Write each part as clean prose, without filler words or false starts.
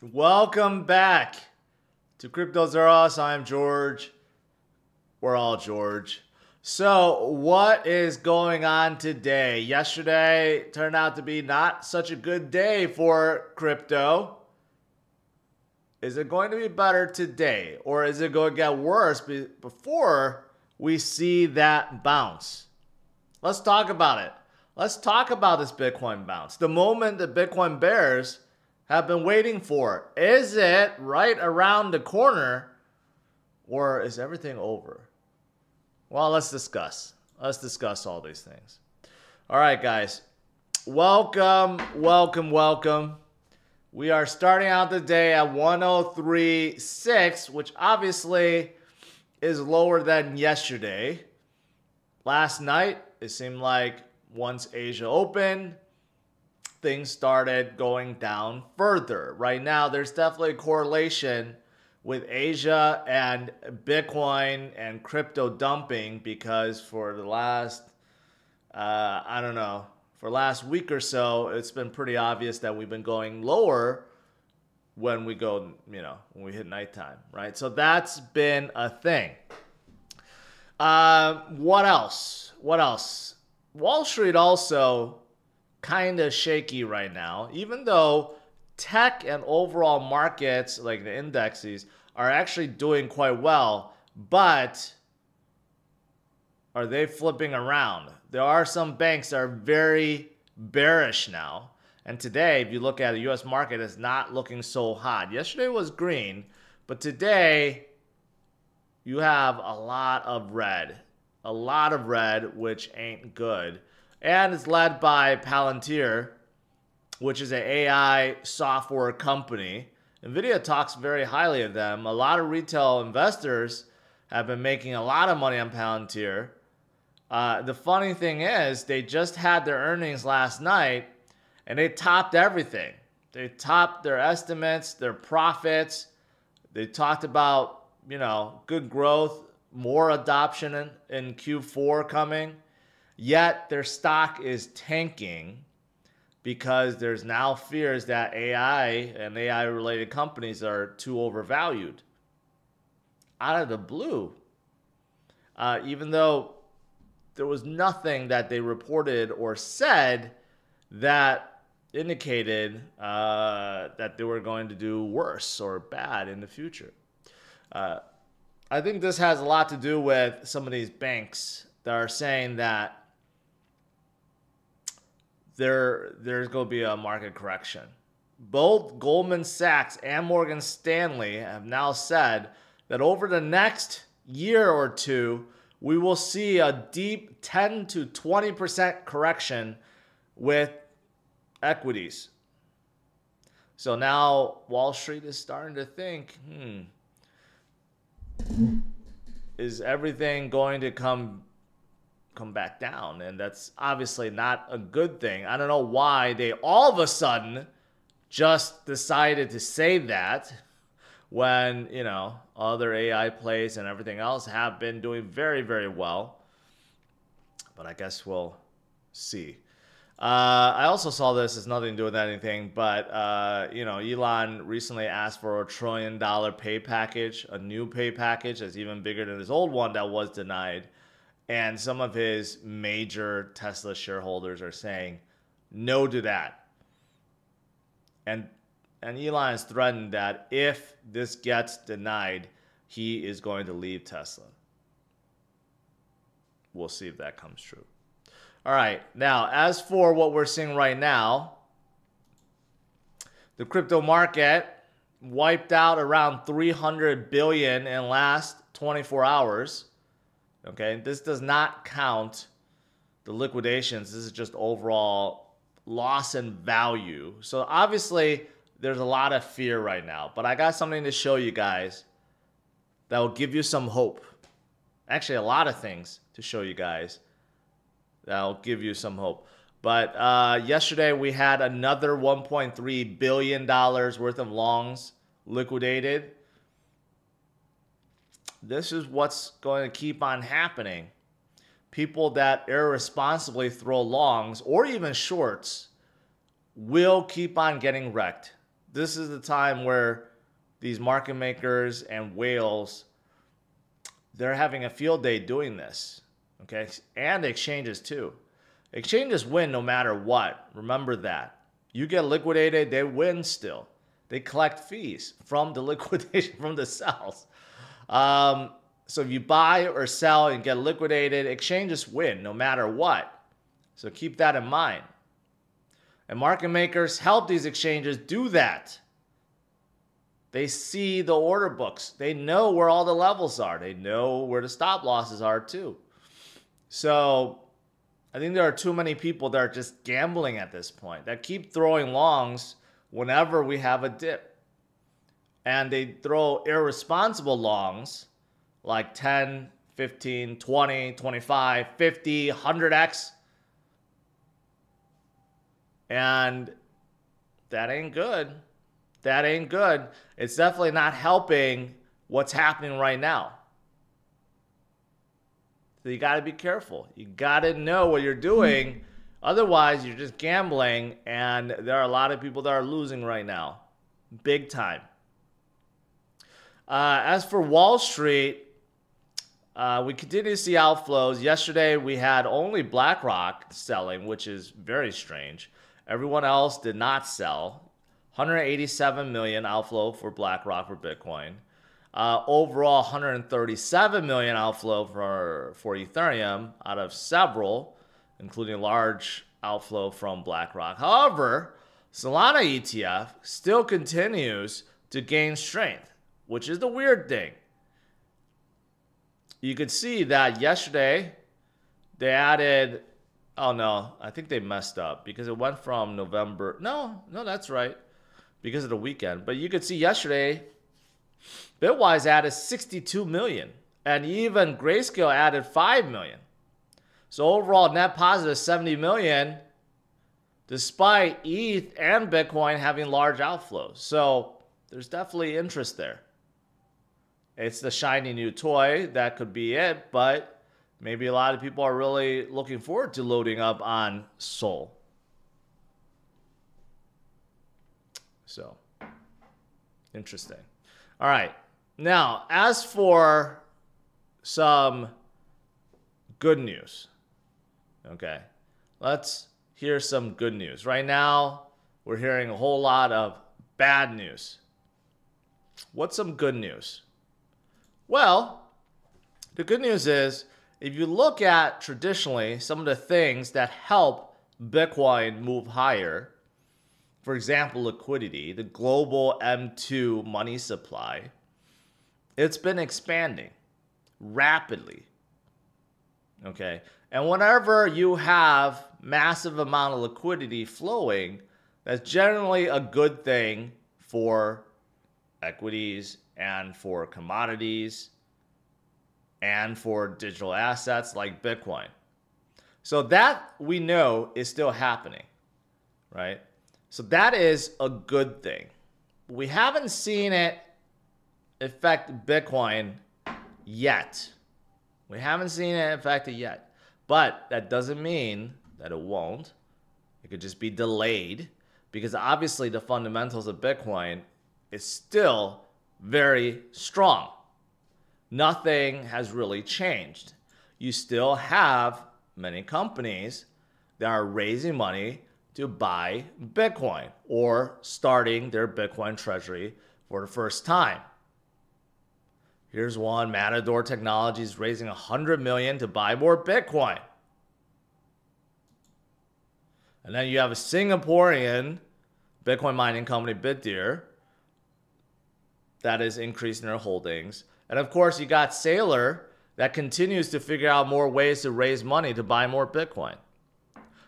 Welcome back to CryptosRUs. I'm George. We're all George. So, what is going on today? Yesterday turned out to be not such a good day for crypto. Is it going to be better today, or is it going to get worse before we see that bounce? Let's talk about it. Let's talk about this Bitcoin bounce. The moment the Bitcoin bears have been waiting for. Is it right around the corner, or is everything over? Well, let's discuss. Let's discuss all these things. All right, guys. Welcome, welcome, welcome. We are starting out the day at 103.6, which obviously is lower than yesterday. Last night, it seemed like once Asia opened, things started going down further. Right now, there's definitely a correlation with Asia and Bitcoin and crypto dumping, because for the last, for last week or so, it's been pretty obvious that we've been going lower when we go, when we hit nighttime, right? So that's been a thing. What else? Wall Street also kind of shaky right now, even though tech and overall markets like the indexes are actually doing quite well. But are they flipping around? There are some banks that are very bearish now. And today, if you look at the US market, it's not looking so hot. Yesterday was green, but today you have a lot of red, which ain't good. And it's led by Palantir, which is an AI software company. NVIDIA talks very highly of them. A lot of retail investors have been making a lot of money on Palantir. The funny thing is, they just had their earnings last night, and they topped everything. They topped their estimates, their profits. They talked about, good growth, more adoption in Q4 coming. Yet their stock is tanking because there's now fears that AI and AI-related companies are too overvalued. Out of the blue. Even though there was nothing that they reported or said that indicated that they were going to do worse or bad in the future. I think this has a lot to do with some of these banks that are saying that there's going to be a market correction. Both Goldman Sachs and Morgan Stanley have now said that over the next year or two, we will see a deep 10 to 20% correction with equities. So now Wall Street is starting to think, is everything going to come back down? And that's obviously not a good thing. I don't know why they all of a sudden just decided to say that when, other AI plays and everything else have been doing very, very well. But I guess we'll see. I also saw this as nothing to do with anything, but, Elon recently asked for $1 trillion pay package, a new pay package that's even bigger than his old one that was denied. And some of his major Tesla shareholders are saying no to that. And Elon has threatened that if this gets denied, he is going to leave Tesla. We'll see if that comes true. All right. Now, as for what we're seeing right now, the crypto market wiped out around 300 billion in last 24 hours. Okay, this does not count the liquidations. This is just overall loss in value. So obviously, there's a lot of fear right now. But I got something to show you guys that will give you some hope. Actually, a lot of things to show you guys that will give you some hope. But yesterday, we had another $1.3 billion worth of longs liquidated. This is what's going to keep on happening. People that irresponsibly throw longs or even shorts will keep on getting wrecked. this is the time where these market makers and whales, they're having a field day doing this, okay? And exchanges too. Exchanges win no matter what. Remember that. You get liquidated, they win still. They collect fees from the liquidation, from the sales. So if you buy or sell and get liquidated, exchanges win no matter what. So keep that in mind. And market makers help these exchanges do that. They see the order books. They know where all the levels are. They know where the stop losses are too. So I think there are too many people that are just gambling at this point, that keep throwing longs whenever we have a dip. And they throw irresponsible longs like 10, 15, 20, 25, 50, 100x. And that ain't good. That ain't good. It's definitely not helping what's happening right now. So you got to be careful. You got to know what you're doing. Otherwise, you're just gambling, and there are a lot of people that are losing right now. Big time. As for Wall Street, we continue to see outflows. Yesterday, we had only BlackRock selling, which is very strange. Everyone else did not sell. 187 million outflow for BlackRock for Bitcoin. Overall, 137 million outflow for Ethereum out of several, including large outflow from BlackRock. However, Solana ETF still continues to gain strength, which is the weird thing. You could see that yesterday they added, oh no, I think they messed up because it went from November. No, that's right, because of the weekend. But you could see yesterday, Bitwise added 62 million, and even Grayscale added 5 million. So overall, net positive 70 million, despite ETH and Bitcoin having large outflows. So there's definitely interest there. It's the shiny new toy. That could be it, but maybe a lot of people are really looking forward to loading up on Sol. So, interesting. All right. Now, as for some good news, okay, let's hear some good news. Right now, we're hearing a whole lot of bad news. What's some good news? Well, the good news is, if you look at traditionally some of the things that help Bitcoin move higher, for example, liquidity, the global M2 money supply, it's been expanding rapidly. Okay. And whenever you have massive amount of liquidity flowing, that's generally a good thing for equities and for commodities and for digital assets like Bitcoin. So that we know is still happening, right? So that is a good thing. We haven't seen it affect Bitcoin yet. We haven't seen it affect it yet. But that doesn't mean that it won't. It could just be delayed, because obviously the fundamentals of Bitcoin is still very strong. Nothing has really changed. You still have many companies that are raising money to buy Bitcoin or starting their Bitcoin treasury for the first time. Here's one, Matador Technologies raising $100 million to buy more Bitcoin. And then you have a Singaporean Bitcoin mining company, Palantir, that is increasing their holdings. And of course, you got Sailor that continues to figure out more ways to raise money to buy more Bitcoin.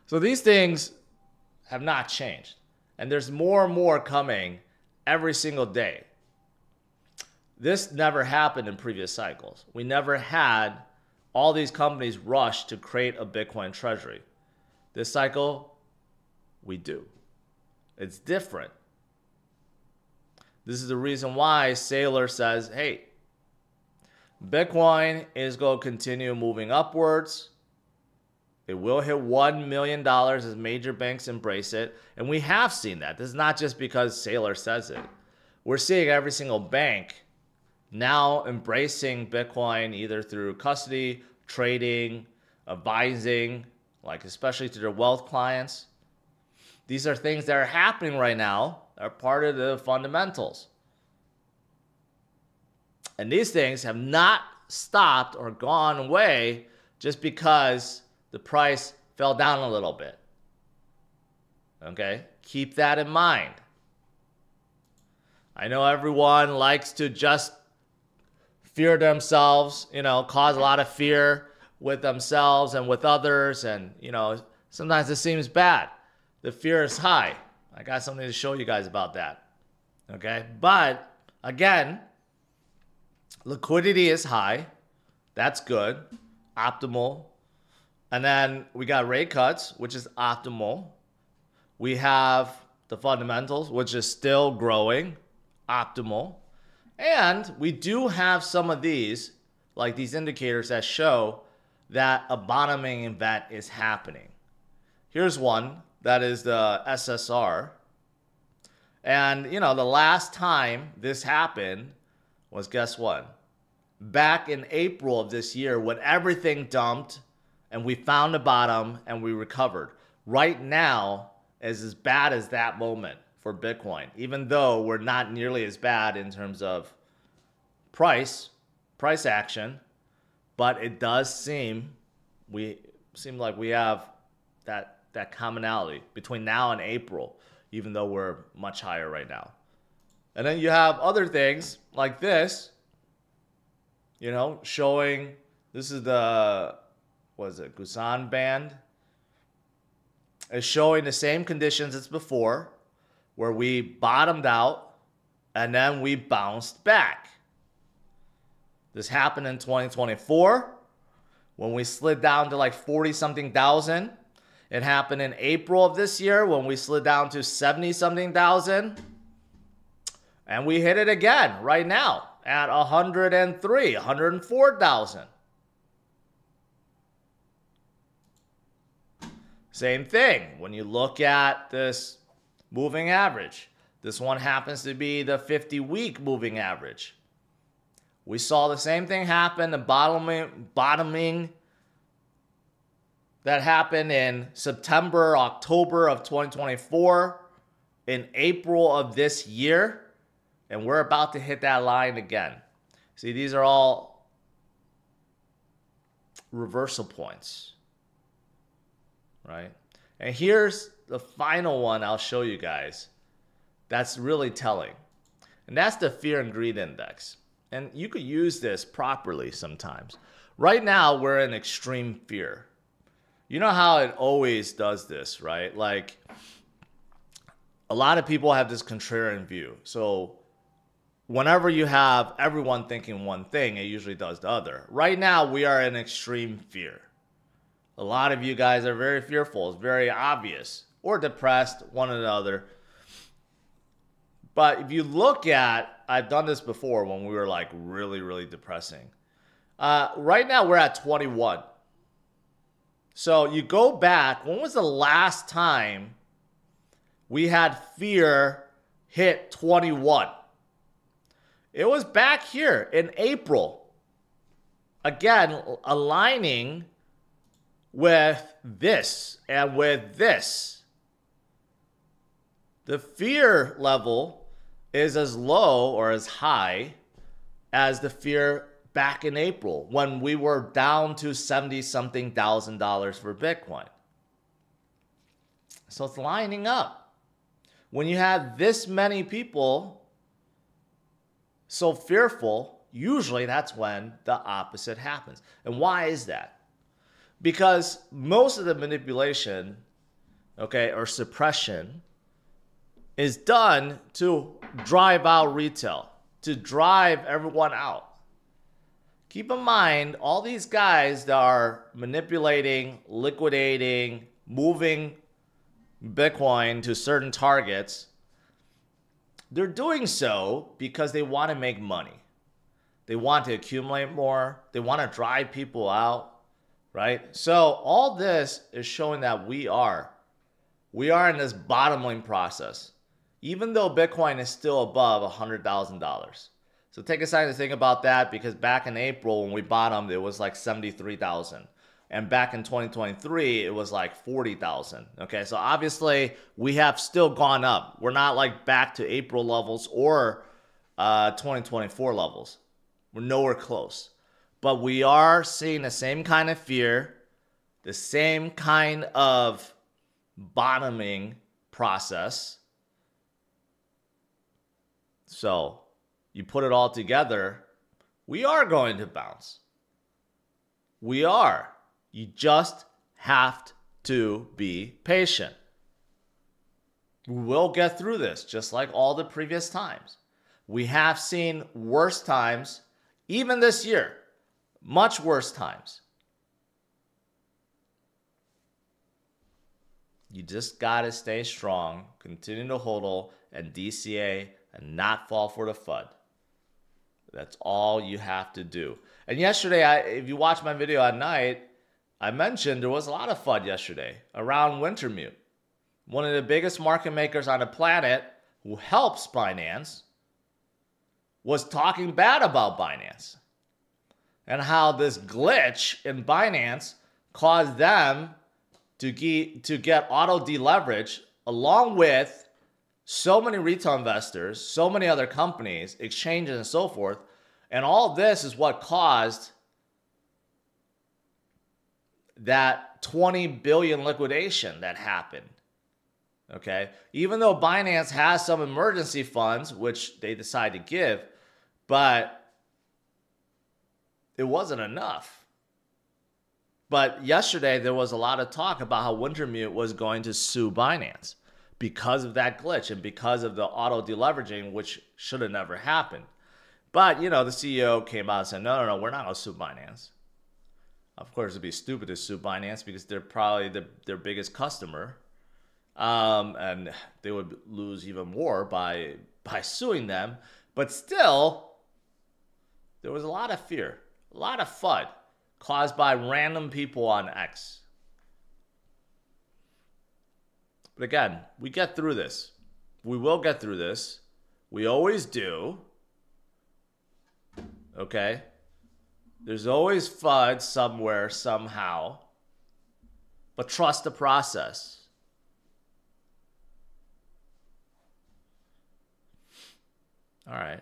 So these things have not changed. And there's more and more coming every single day. This never happened in previous cycles. We never had all these companies rush to create a Bitcoin treasury. This cycle, we do. It's different. This is the reason why Sailor says, hey, Bitcoin is going to continue moving upwards. It will hit $1 million as major banks embrace it. And we have seen that. This is not just because Saylor says it. We're seeing every single bank now embracing Bitcoin either through custody, trading, advising, like especially to their wealth clients. These are things that are happening right now, are part of the fundamentals. And these things have not stopped or gone away just because the price fell down a little bit. Okay? Keep that in mind. I know everyone likes to just fear themselves, cause a lot of fear with themselves and with others. And, sometimes it seems bad. The fear is high. I got something to show you guys about that. Okay? But, again, liquidity is high. That's good. Optimal. And then we got rate cuts, which is optimal. We have the fundamentals, which is still growing. Optimal. And we do have some of these, like these indicators that show that a bottoming event is happening. Here's one. That is the SSR. And, the last time this happened was, guess what? Back in April of this year when everything dumped and we found a bottom and we recovered. Right now is as bad as that moment for Bitcoin, even though we're not nearly as bad in terms of price action, but it does seem like we have that commonality between now and April, even though we're much higher right now. And then you have other things like this, showing this is the, Gusan band. It's showing the same conditions as before, where we bottomed out and then we bounced back. This happened in 2024 when we slid down to like 40-something thousand. It happened in April of this year when we slid down to 70-something thousand. And we hit it again right now at 103, 104,000. Same thing when you look at this moving average. This one happens to be the 50-week moving average. We saw the same thing happen, the bottoming that happened in September, October of 2024, in April of this year, and we're about to hit that line again. See, these are all reversal points, right? And here's the final one I'll show you guys that's really telling, and that's the fear and greed index. And you could use this properly sometimes. Right now, we're in extreme fear. You know how it always does this, right? Like, a lot of people have this contrarian view. So whenever you have everyone thinking one thing, it usually does the other. Right now, we are in extreme fear. A lot of you guys are very fearful. It's very obvious. Or depressed, one or the other. But if you look at, I've done this before when we were like really, really depressing. Right now, we're at 21. So you go back, when was the last time we had fear hit 21? It was back here in April. Again, aligning with this and with this. The fear level is as low or as high as the fear back in April when we were down to $70-something thousand for Bitcoin. So it's lining up. When you have this many people so fearful, usually that's when the opposite happens. And why is that? Because most of the manipulation, or suppression, is done to drive out retail, to drive everyone out. Keep in mind, all these guys that are manipulating, liquidating, moving Bitcoin to certain targets, they're doing so because they want to make money. They want to accumulate more. They want to drive people out. right? So all this is showing that we are in this bottoming process, even though Bitcoin is still above $100,000. So take a second to think about that, because back in April when we bottomed, it was like 73,000. And back in 2023, it was like 40,000. Okay, so obviously we have still gone up. We're not like back to April levels or 2024 levels. We're nowhere close. But we are seeing the same kind of fear, the same kind of bottoming process. So you put it all together, we are going to bounce. We are. You just have to be patient. We will get through this, just like all the previous times. We have seen worse times, even this year, much worse times. You just got to stay strong, continue to hodl and DCA and not fall for the FUD. That's all you have to do. And yesterday, if you watched my video at night, I mentioned there was a lot of FUD yesterday around Wintermute. One of the biggest market makers on the planet who helps Binance was talking bad about Binance and how this glitch in Binance caused them to get auto deleverage, along with so many retail investors, so many other companies, exchanges, and so forth. And all this is what caused that 20 billion liquidation that happened. Okay? Even though Binance has some emergency funds, which they decide to give, but it wasn't enough. But yesterday, there was a lot of talk about how Wintermute was going to sue Binance because of that glitch and because of the auto deleveraging, which should have never happened. But, you know, the CEO came out and said, no, we're not going to sue Binance. Of course, it'd be stupid to sue Binance because they're probably their biggest customer. And they would lose even more by suing them. But still, there was a lot of fear, a lot of FUD caused by random people on X. But again, we get through this. We will get through this. We always do. Okay? There's always FUD somewhere, somehow. But trust the process. All right.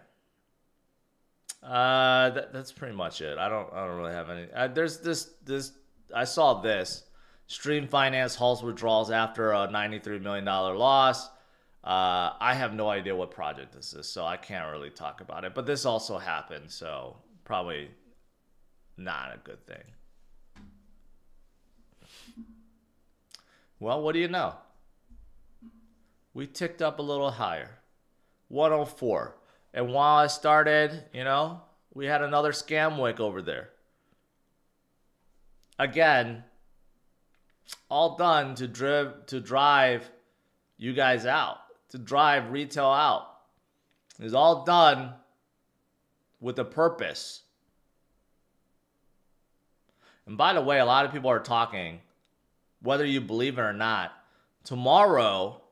That's pretty much it. I don't really have any. There's this. I saw this. Stream Finance halts withdrawals after a $93 million loss. I have no idea what project this is, so I can't really talk about it. But this also happened, so probably not a good thing. Well, what do you know? We ticked up a little higher. 104. And while I started, you know, we had another scam wick over there. Again, all done to drive you guys out, to drive retail out. It's all done with a purpose. And by the way, a lot of people are talking, whether you believe it or not, tomorrow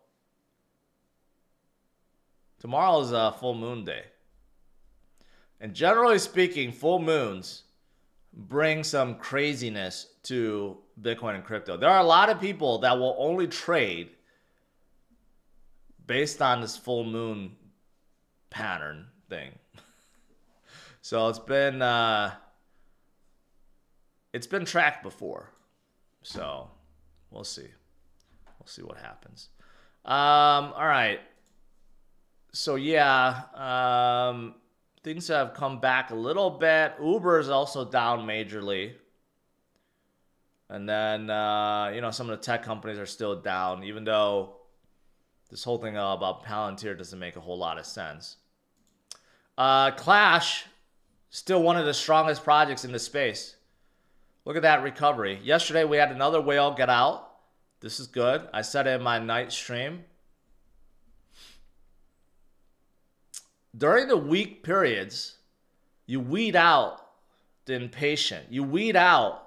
is a full moon day. And generally speaking, full moons bring some craziness to Bitcoin and crypto. There are a lot of people that will only trade based on this full moon pattern thing. So it's been tracked before. So we'll see. We'll see what happens. All right. So yeah, things have come back a little bit. Uber is also down majorly. And then, you know, some of the tech companies are still down, even though this whole thing about Palantir doesn't make a whole lot of sense. Clash, still one of the strongest projects in the space. Look at that recovery. Yesterday, we had another whale get out. This is good. I said it in my night stream. During the weak periods, you weed out the impatient. You weed out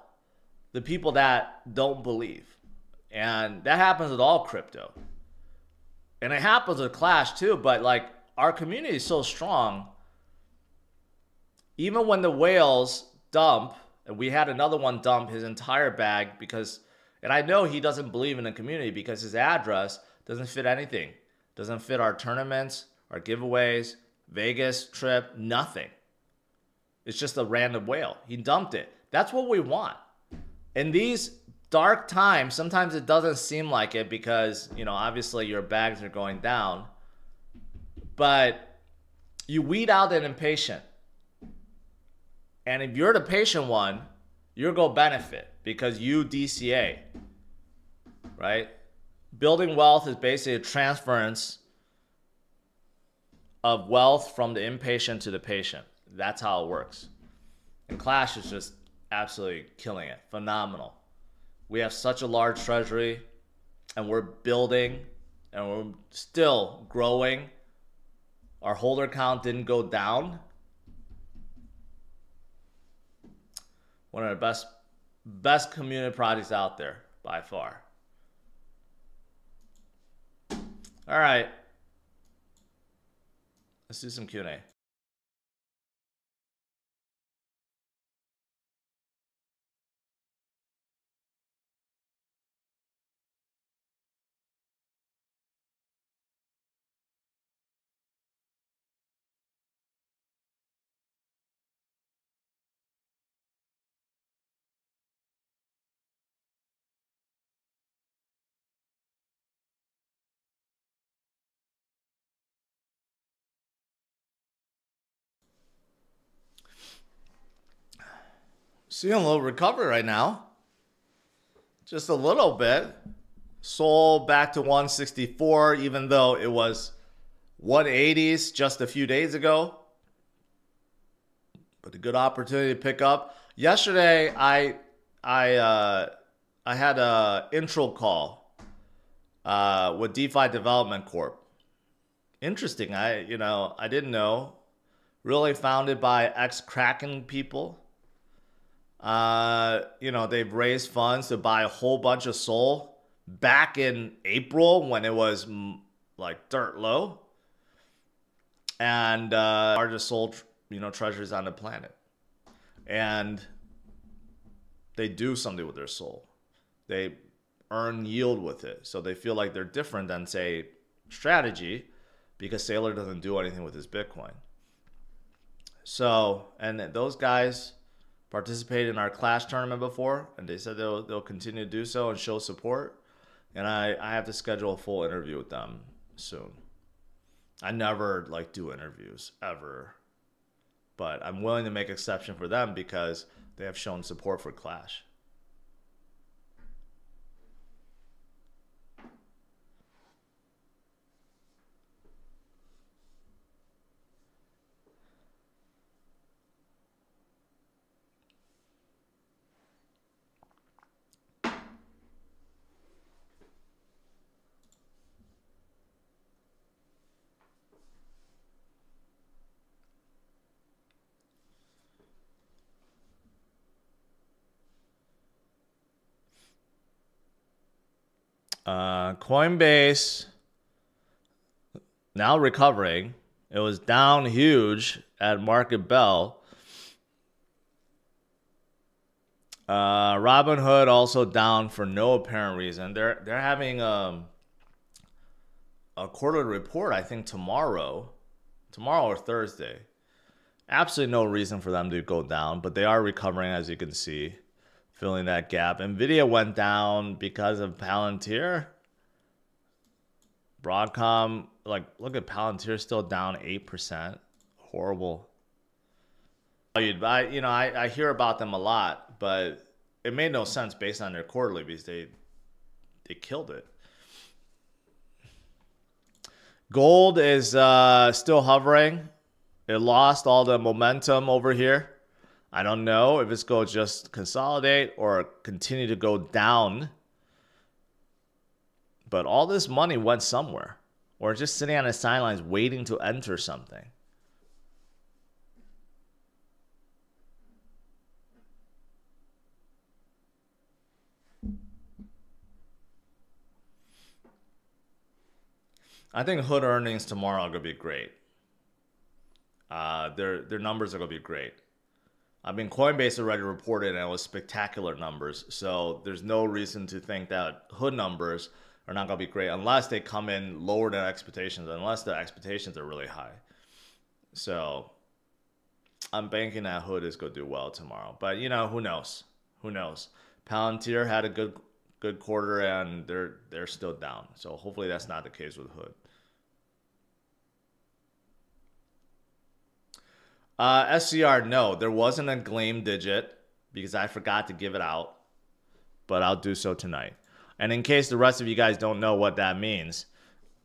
the people that don't believe. And that happens with all crypto. And it happens with Clash too, but like our community is so strong. Even when the whales dump, and we had another one dump his entire bag because, and I know he doesn't believe in the community because his address doesn't fit anything. Doesn't fit our tournaments, our giveaways, Vegas trip, nothing. It's just a random whale. He dumped it. That's what we want. In these dark times, sometimes it doesn't seem like it because, you know, obviously your bags are going down. But you weed out an impatient. And if you're the patient one, you're going to benefit because you DCA, right? Building wealth is basically a transference of wealth from the impatient to the patient. That's how it works. And Clash is just absolutely killing it. Phenomenal. We have such a large treasury and we're building and we're still growing. Our holder count didn't go down. One of the best community projects out there by far. All right. Let's do some Q&A. Seeing a little recovery right now. Just a little bit. Sold back to 164, even though it was 180s just a few days ago. But a good opportunity to pick up. Yesterday, I had a intro call with DeFi Development Corp. Interesting. I didn't know. Really founded by ex-Kraken people. They've raised funds to buy a whole bunch of SOL back in April when it was like dirt low. And largest SOL, treasuries on the planet. And they do something with their SOL. They earn yield with it. So they feel like they're different than, say, Strategy because Saylor doesn't do anything with his Bitcoin. So, and those guys participated in our Clash tournament before, and they said they'll continue to do so and show support. And I have to schedule a full interview with them soon. I never do interviews ever, but I'm willing to make exception for them because they have shown support for Clash. Coinbase now recovering. It was down huge at market bell. Robinhood also down for no apparent reason. They're having a quarterly report, I think tomorrow or Thursday. Absolutely no reason for them to go down, but they are recovering, as you can see, filling that gap. Nvidia went down because of Palantir. Broadcom, look at Palantir, still down 8%. Horrible. I hear about them a lot, but it made no sense based on their quarterly because they killed it. Gold is still hovering. It lost all the momentum over here. I don't know if it's going to just consolidate or continue to go down. But all this money went somewhere. Or just sitting on the sidelines waiting to enter something. I think Hood earnings tomorrow are gonna be great. Their numbers are gonna be great. I mean, Coinbase already reported and it was spectacular numbers, so there's no reason to think that Hood numbers are not gonna be great unless they come in lower than expectations, unless the expectations are really high. So I'm banking that Hood is gonna do well tomorrow. But you know, who knows? Who knows? Palantir had a good quarter and they're still down. So hopefully that's not the case with Hood. SCR, no, there wasn't a Gleam digit because I forgot to give it out, but I'll do so tonight. And in case the rest of you guys don't know what that means,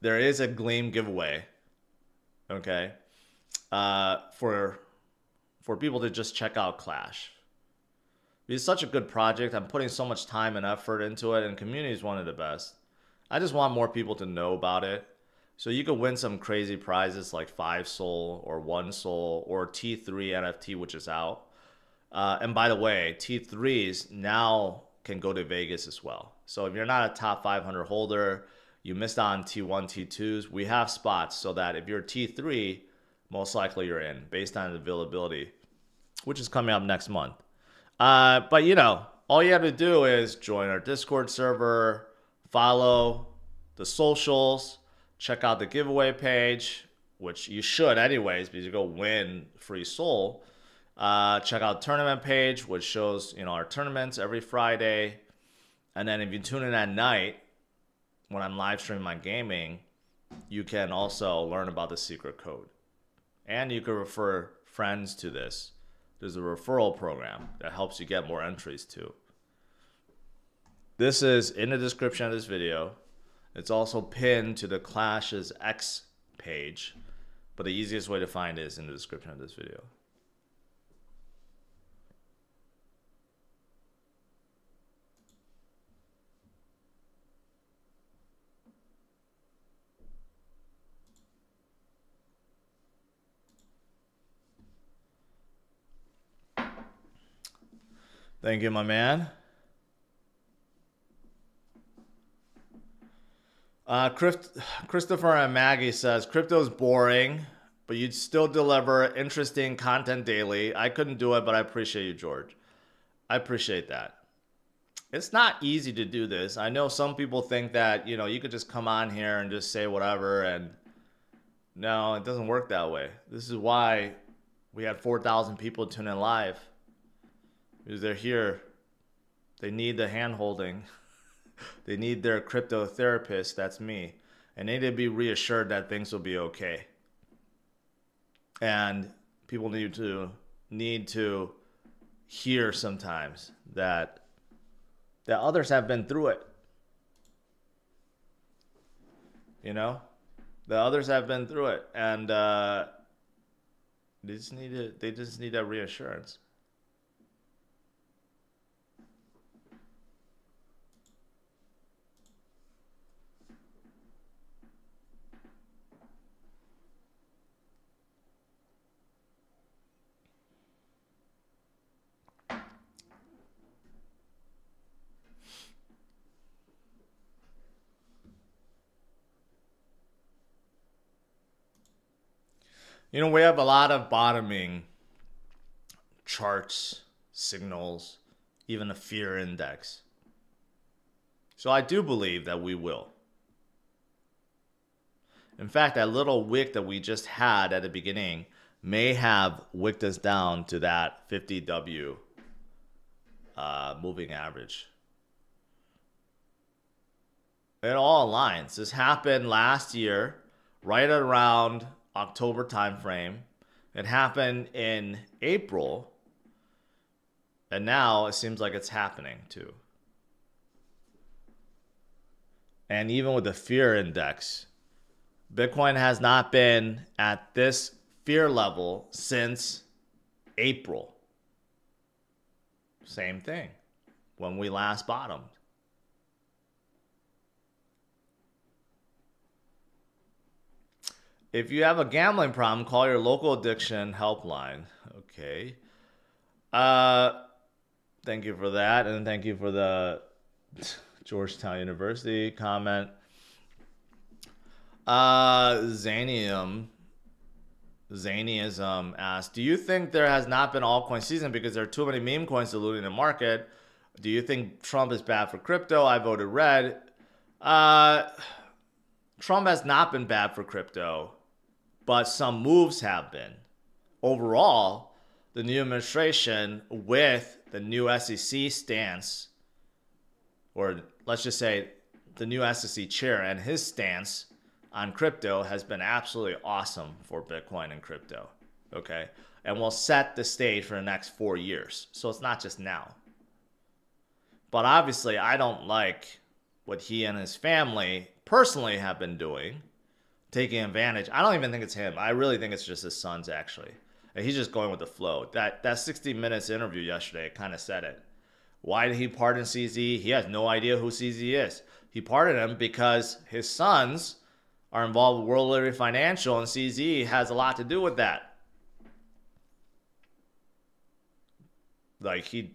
there is a Gleam giveaway, okay, for people to just check out Clash. It's such a good project. I'm putting so much time and effort into it, and community is one of the best. I just want more people to know about it. So you could win some crazy prizes like 5 Sol or 1 Sol or T3 NFT, which is out. And by the way, T3s now can go to Vegas as well. So if you're not a top 500 holder, you missed on T1, T2s, we have spots so that if you're T3, most likely you're in based on the availability, which is coming up next month. But you know, all you have to do is join our Discord server, follow the socials, check out the giveaway page, which you should anyways because you go win free Sol. Check out tournament page, which shows, you know, our tournaments every Friday. And then if you tune in at night when I'm live streaming my gaming, you can also learn about the secret code. And you can refer friends to this. There's a referral program that helps you get more entries too. This is in the description of this video. It's also pinned to the Clash's X page, but the easiest way to find it is in the description of this video. Thank you, my man. Christopher and Maggie says, crypto's boring, but you'd still deliver interesting content daily. I couldn't do it, but I appreciate you, George. I appreciate that. It's not easy to do this. I know some people think that, you know, you could just come on here and just say whatever, and no, it doesn't work that way. This is why we had 4,000 people tune in live. Because they're here. They need the hand-holding. They need their crypto therapist, that's me. And they need to be reassured that things will be okay. And people need to hear sometimes that others have been through it. You know? The others have been through it. And they just need that reassurance. You know, we have a lot of bottoming charts, signals, even a fear index. So I do believe that we will. In fact, that little wick that we just had at the beginning may have wicked us down to that 50W moving average. It all aligns. This happened last year, right around October timeframe. It happened in April, and now it seems like it's happening too. And even with the fear index, Bitcoin has not been at this fear level since April. Same thing, when we last bottomed. If you have a gambling problem, call your local addiction helpline. Okay. Thank you for that. And thank you for the Georgetown University comment. Zaniism asked, do you think there has not been altcoin season because there are too many meme coins diluting the market? Do you think Trump is bad for crypto? I voted red. Trump has not been bad for crypto, but some moves have been. Overall, the new administration with the new SEC stance, or let's just say the new SEC chair and his stance on crypto has been absolutely awesome for Bitcoin and crypto, okay? And will set the stage for the next 4 years. So it's not just now. But obviously, I don't like what he and his family personally have been doing, taking advantage. I don't even think it's him. I really think it's just his sons, actually. And he's just going with the flow. That 60 minutes interview yesterday kind of said it. Why did he pardon CZ? He has no idea who CZ is. He pardoned him because his sons are involved with World Liberty Financial, and CZ has a lot to do with that. Like he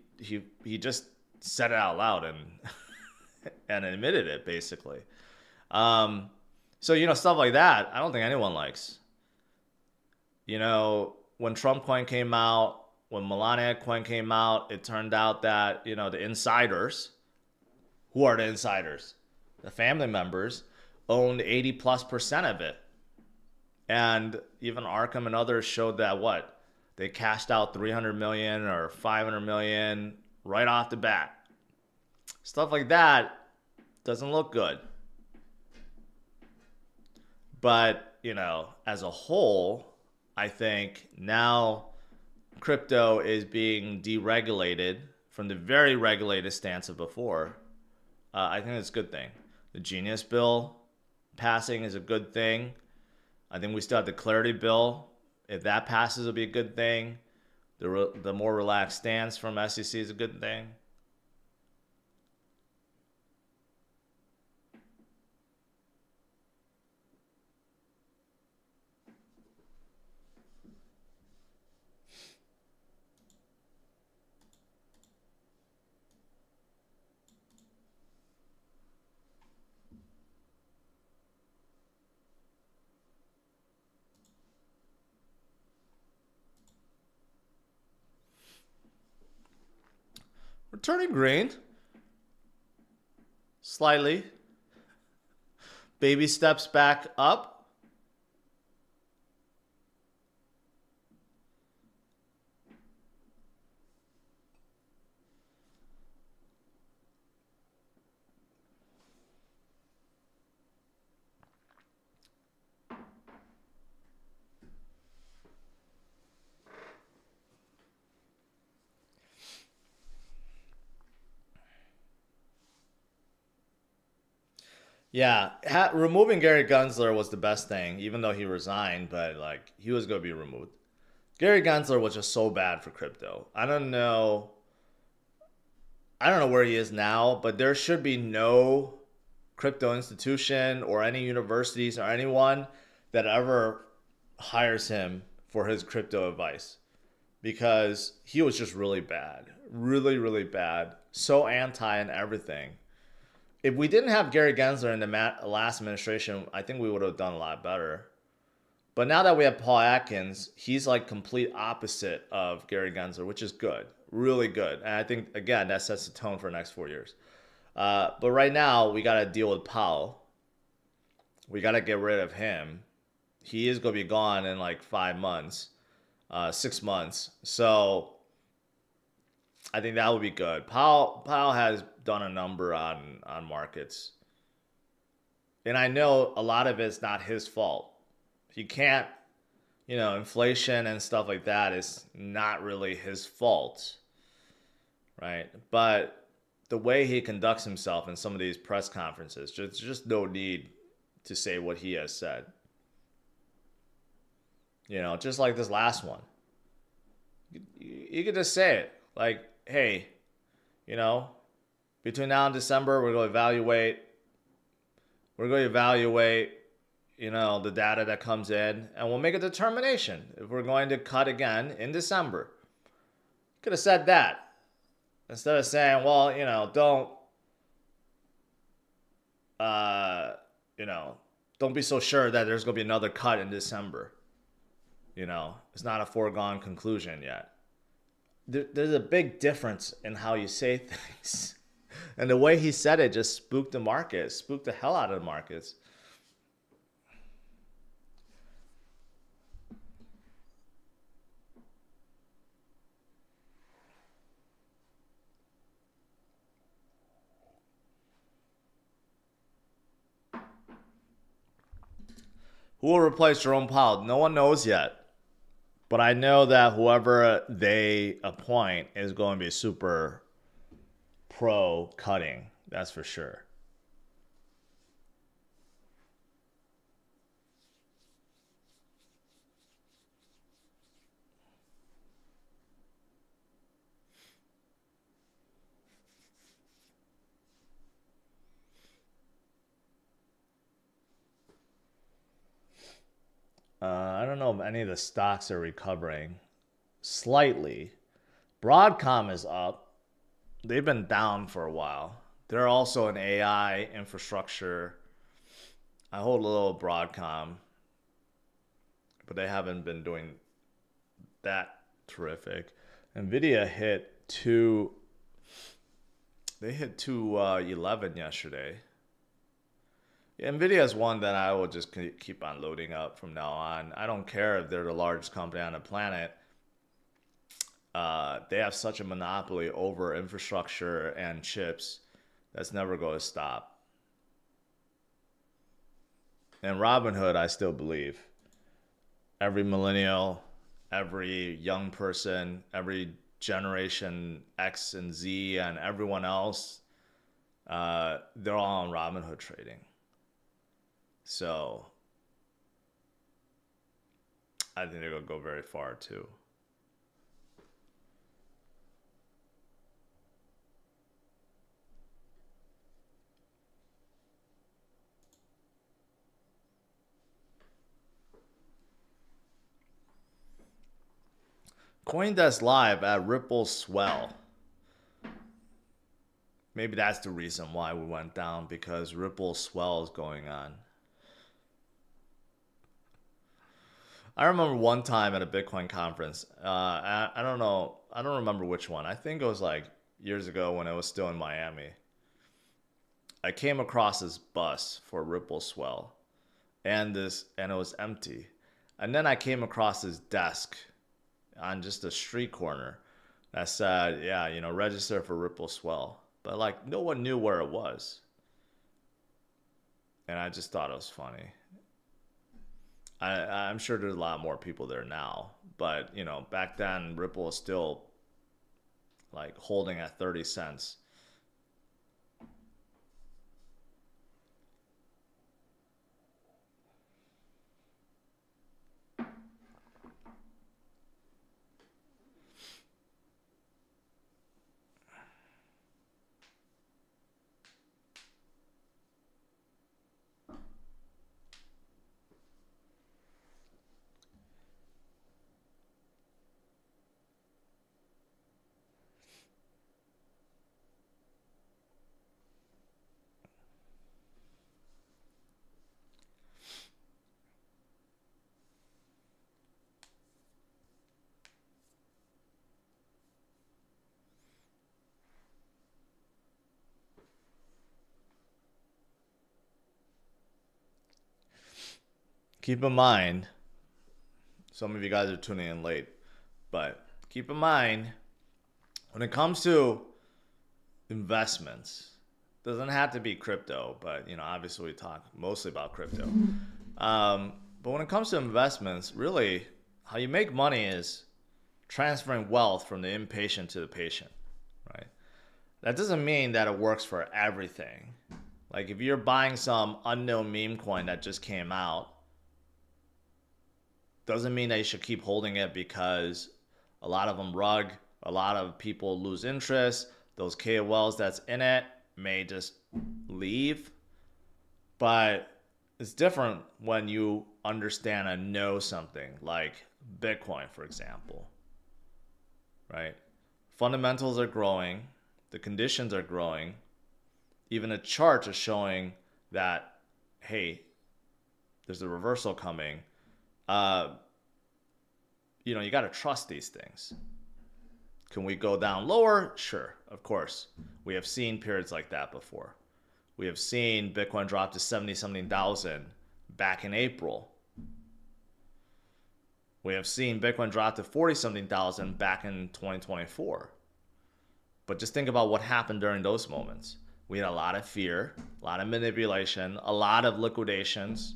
just said it out loud and and admitted it, basically. So, you know, stuff like that, I don't think anyone likes. You know, when Trump coin came out, when Melania coin came out, it turned out that, you know, the insiders, who are the insiders? The family members owned 80+% of it. And even Arkham and others showed that what? They cashed out 300 million or 500 million right off the bat. Stuff like that doesn't look good. But, you know, as a whole, I think now crypto is being deregulated from the very regulated stance of before. I think it's a good thing. The Genius Bill passing is a good thing. I think we still have the Clarity Bill. If that passes, it'll be a good thing. The more relaxed stance from SEC is a good thing. We're turning green. Slightly. Baby steps back up. Yeah, removing Gary Gensler was the best thing, even though he resigned, but like he was going to be removed. Gary Gensler was just so bad for crypto. I don't know where he is now, but there should be no crypto institution or any universities or anyone that ever hires him for his crypto advice, because he was just really bad. Really, really bad. So anti and everything. If we didn't have Gary Gensler in the last administration, I think we would have done a lot better. But now that we have Paul Atkins, he's like complete opposite of Gary Gensler, which is good, really good. And I think, again, that sets the tone for the next 4 years. But right now, we got to deal with Powell. We got to get rid of him. He is going to be gone in like 5 months, 6 months. So I think that would be good. Powell has done a number on markets. And I know a lot of it's not his fault. He can't, you know, inflation and stuff like that is not really his fault, right? But the way he conducts himself in some of these press conferences, just no need to say what he has said. You know, just like this last one. You could just say it. Like, hey, you know, between now and December, we're going to evaluate, you know, the data that comes in, and we'll make a determination if we're going to cut again in December. Could have said that instead of saying, well, you know, don't don't be so sure that there's going to be another cut in December. You know, it's not a foregone conclusion yet. There's a big difference in how you say things. And the way he said it just spooked the market, spooked the hell out of the markets. Who will replace Jerome Powell? No one knows yet. But I know that whoever they appoint is going to be super pro cutting. That's for sure. I don't know if any of the stocks are recovering. Slightly. Broadcom is up. They've been down for a while. They're also an AI infrastructure. I hold a little Broadcom, but they haven't been doing that terrific. Nvidia hit they hit 211 yesterday. Nvidia is one that I will just keep on loading up from now on. I don't care if they're the largest company on the planet. They have such a monopoly over infrastructure and chips that's never going to stop. And Robinhood, I still believe. Every millennial, every young person, every generation X and Z and everyone else, they're all on Robinhood trading. So I think they're going to go very far too. CoinDesk Live at Ripple Swell. Maybe that's the reason why we went down, because Ripple Swell is going on. I remember one time at a Bitcoin conference, I don't know, I don't remember which one. I think it was like years ago when I was still in Miami. I came across this bus for Ripple Swell, and it was empty. And then I came across this desk on just a street corner that said, yeah, you know, register for Ripple Swell. But like no one knew where it was. And I just thought it was funny. I'm sure there's a lot more people there now, but you know, back then Ripple was still like holding at 30 cents. Keep in mind, some of you guys are tuning in late, but keep in mind, when it comes to investments, doesn't have to be crypto, but you know, obviously we talk mostly about crypto. But when it comes to investments, really, how you make money is transferring wealth from the impatient to the patient, right? That doesn't mean that it works for everything. Like if you're buying some unknown meme coin that just came out, doesn't mean that you should keep holding it, because a lot of them rug, a lot of people lose interest. Those KOLs that's in it may just leave. But it's different when you understand and know something like Bitcoin, for example, right? Fundamentals are growing. The conditions are growing. Even the charts are showing that, hey, there's a reversal coming, you know, you got to trust these things. Can we go down lower? Sure, of course. We have seen periods like that before. We have seen Bitcoin drop to 70-something thousand back in April. We have seen Bitcoin drop to 40-something thousand back in 2024. But just think about what happened during those moments. We had a lot of fear, a lot of manipulation, a lot of liquidations.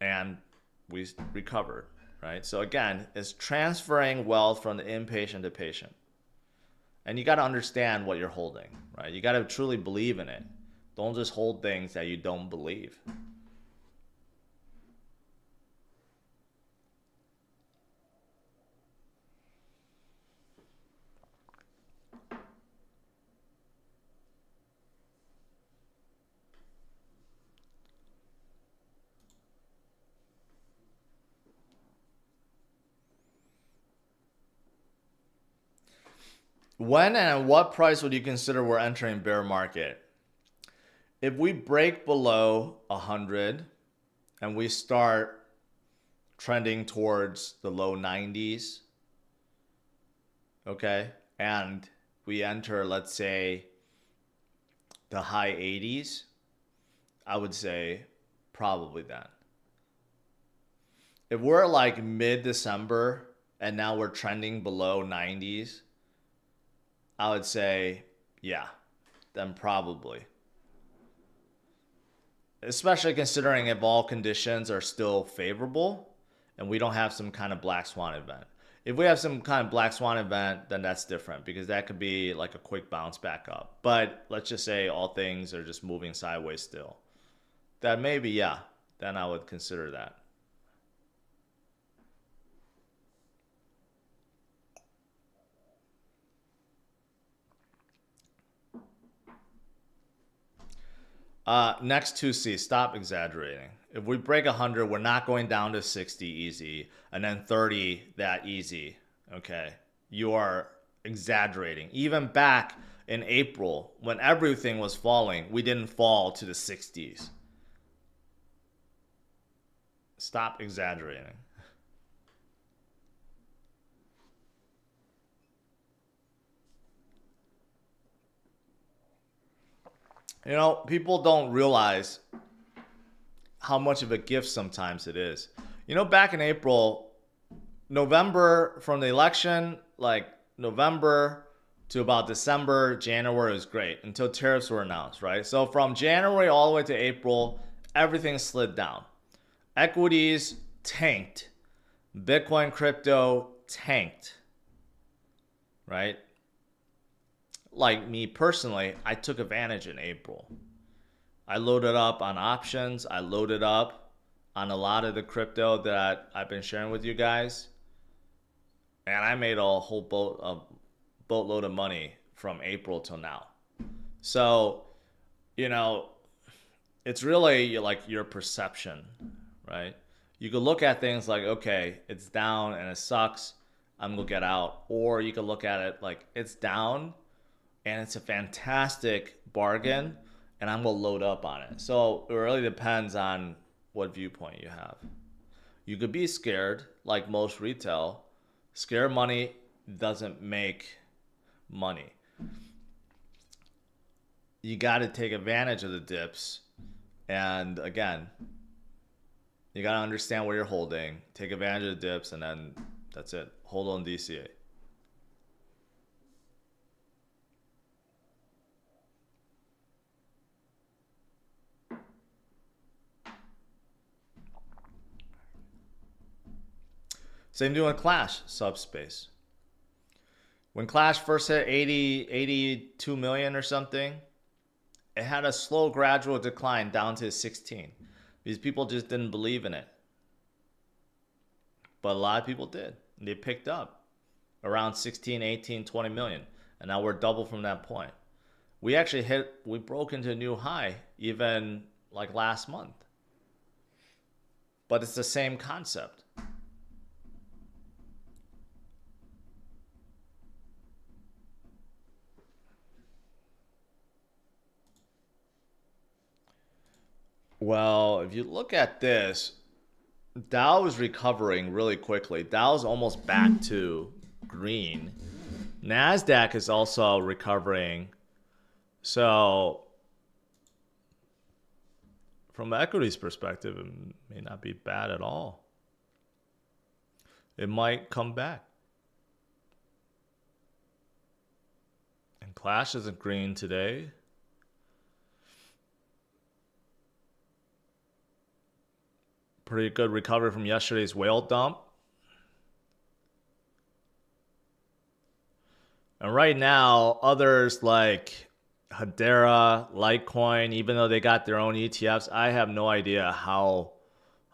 And we recovered, right? So again, it's transferring wealth from the impatient to patient. And you got to understand what you're holding, right? You got to truly believe in it. Don't just hold things that you don't believe. When and at what price would you consider we're entering bear market? If we break below 100 and we start trending towards the low 90s, okay, and we enter, let's say, the high 80s, I would say probably then. If we're like mid-December and now we're trending below 90s, I would say, yeah, then probably. Especially considering if all conditions are still favorable and we don't have some kind of black swan event. If we have some kind of black swan event, then that's different because that could be like a quick bounce back up. But let's just say all things are just moving sideways still. Then maybe, yeah, then I would consider that. Next 2C, stop exaggerating. If we break 100, we're not going down to 60 easy, and then 30 that easy, okay? You are exaggerating. Even back in April, when everything was falling, we didn't fall to the 60s. Stop exaggerating. You know, people don't realize how much of a gift sometimes it is. You know, back in April, November from the election, like November to about December, January was great until tariffs were announced, right? So from January all the way to April, everything slid down. Equities tanked. Bitcoin crypto tanked, right? Like me personally, I took advantage in April. I loaded up on options. I loaded up on a lot of the crypto that I've been sharing with you guys. And I made a whole boatload of money from April till now. So, you know, it's really like your perception, right? You could look at things like, okay, it's down and it sucks, I'm gonna get out. Or you could look at it like it's down and it's a fantastic bargain and I'm gonna load up on it. So it really depends on what viewpoint you have. You could be scared, like most retail. Scared money doesn't make money. You gotta take advantage of the dips. And again, you gotta understand what you're holding, take advantage of the dips, and then that's it. Hold on DCA. Same thing with Clash subspace. When Clash first hit 82 million or something, it had a slow gradual decline down to 16. These people just didn't believe in it. But a lot of people did. They picked up around 16, 18, 20 million. And now we're double from that point. We broke into a new high even like last month. But it's the same concept. Well, if you look at this, Dow is recovering really quickly. Dow's almost back to green. NASDAQ is also recovering. So from an equities perspective, it may not be bad at all. It might come back. And Clash isn't green today. Pretty good recovery from yesterday's whale dump. And right now, others like Hedera, Litecoin, even though they got their own ETFs, I have no idea how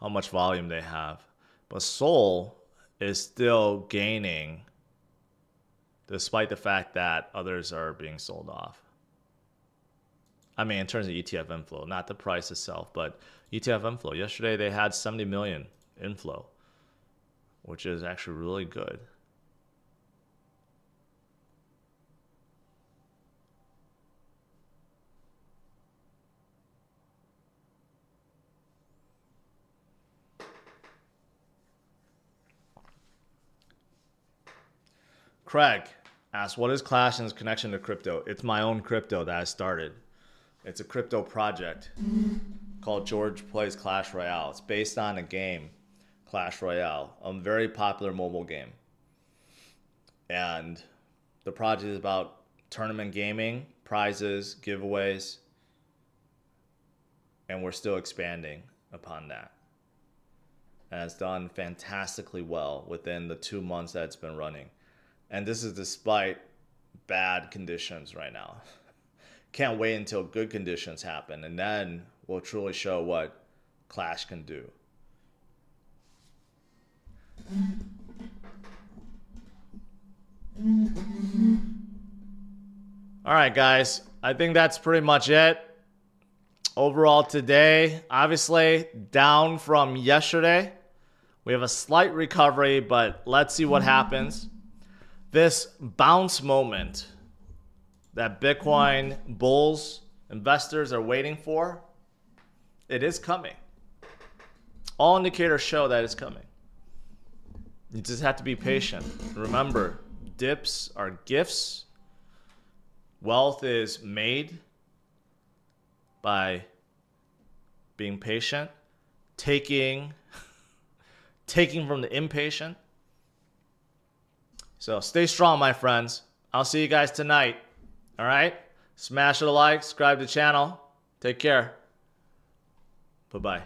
much volume they have. But Sol is still gaining despite the fact that others are being sold off. I mean, in terms of ETF inflow, not the price itself, but ETF inflow. Yesterday, they had 70 million inflow, which is actually really good. Craig asks, what is Clash and its connection to crypto? It's my own crypto that I started. It's a crypto project called George Plays Clash Royale. It's based on a game, Clash Royale, a very popular mobile game. And the project is about tournament gaming, prizes, giveaways, and we're still expanding upon that. And it's done fantastically well within the 2 months that it's been running. And this is despite bad conditions right now. Can't wait until good conditions happen, and then we'll truly show what Clash can do. All right, guys. I think that's pretty much it. Overall today, obviously down from yesterday. We have a slight recovery, but let's see what happens. This bounce moment that Bitcoin bulls, investors are waiting for, it is coming. All indicators show that it's coming. You just have to be patient. Remember, dips are gifts. Wealth is made by being patient, taking from the impatient. So stay strong, my friends. I'll see you guys tonight. All right? Smash the like, subscribe to the channel. Take care. Bye-bye.